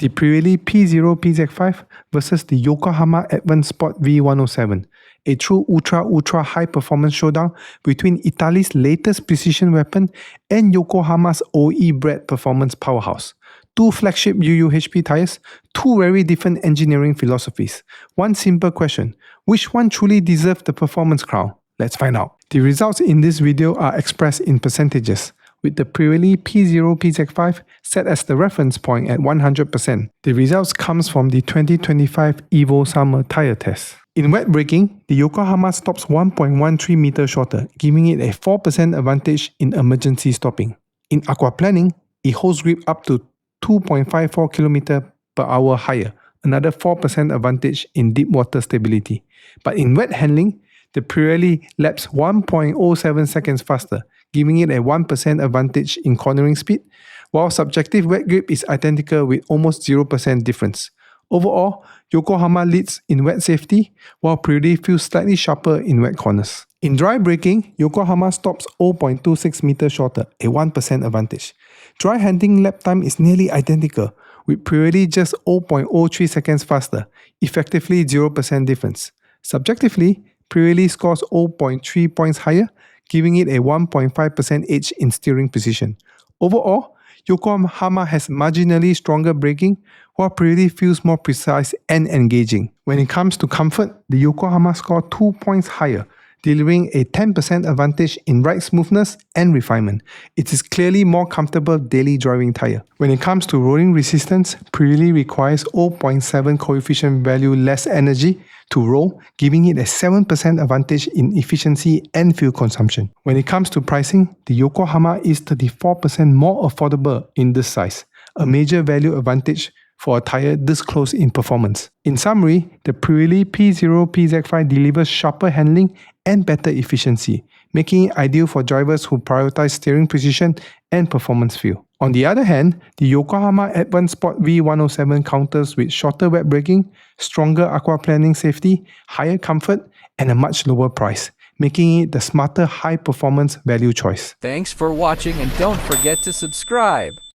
the Pirelli P Zero PZ5 versus the Yokohama Advan Sport V107, a true ultra high performance showdown between Italy's latest precision weapon and Yokohama's OE-bred performance powerhouse. Two flagship UUHP tyres, two very different engineering philosophies. One simple question: which one truly deserves the performance crown? Let's find out. The results in this video are expressed in percentages, with the Pirelli P Zero PZ5 set as the reference point at 100%. The results comes from the 2025 Evo Summer tyre test. In wet braking, the Yokohama stops 1.13 meters shorter, giving it a 4% advantage in emergency stopping. In aquaplaning, it holds grip up to 2.54 km/h higher, another 4% advantage in deep water stability. But in wet handling, the Pirelli laps 1.07 seconds faster, giving it a 1% advantage in cornering speed, while subjective wet grip is identical with almost 0% difference. Overall, Yokohama leads in wet safety, while Pirelli feels slightly sharper in wet corners. In dry braking, Yokohama stops 0.26 meters shorter, a 1% advantage. Dry handling lap time is nearly identical, with Pirelli just 0.03 seconds faster, effectively 0% difference. Subjectively, Pirelli scores 0.3 points higher, giving it a 1.5% edge in steering precision. Overall, Yokohama has marginally stronger braking, while Pirelli feels more precise and engaging. When it comes to comfort, the Yokohama scored 2 points higher, delivering a 10% advantage in ride smoothness and refinement. It is clearly more comfortable daily driving tyre. When it comes to rolling resistance, Pirelli requires 0.7 coefficient value less energy to roll, giving it a 7% advantage in efficiency and fuel consumption. When it comes to pricing, the Yokohama is 34% more affordable in this size, a major value advantage for a tyre this close in performance. In summary, the Pirelli P Zero PZ5 delivers sharper handling and better efficiency, making it ideal for drivers who prioritize steering precision and performance feel. On the other hand, the Yokohama Advan Sport V107 counters with shorter wet braking, stronger aquaplaning safety, higher comfort, and a much lower price, making it the smarter high-performance value choice. Thanks for watching, and don't forget to subscribe.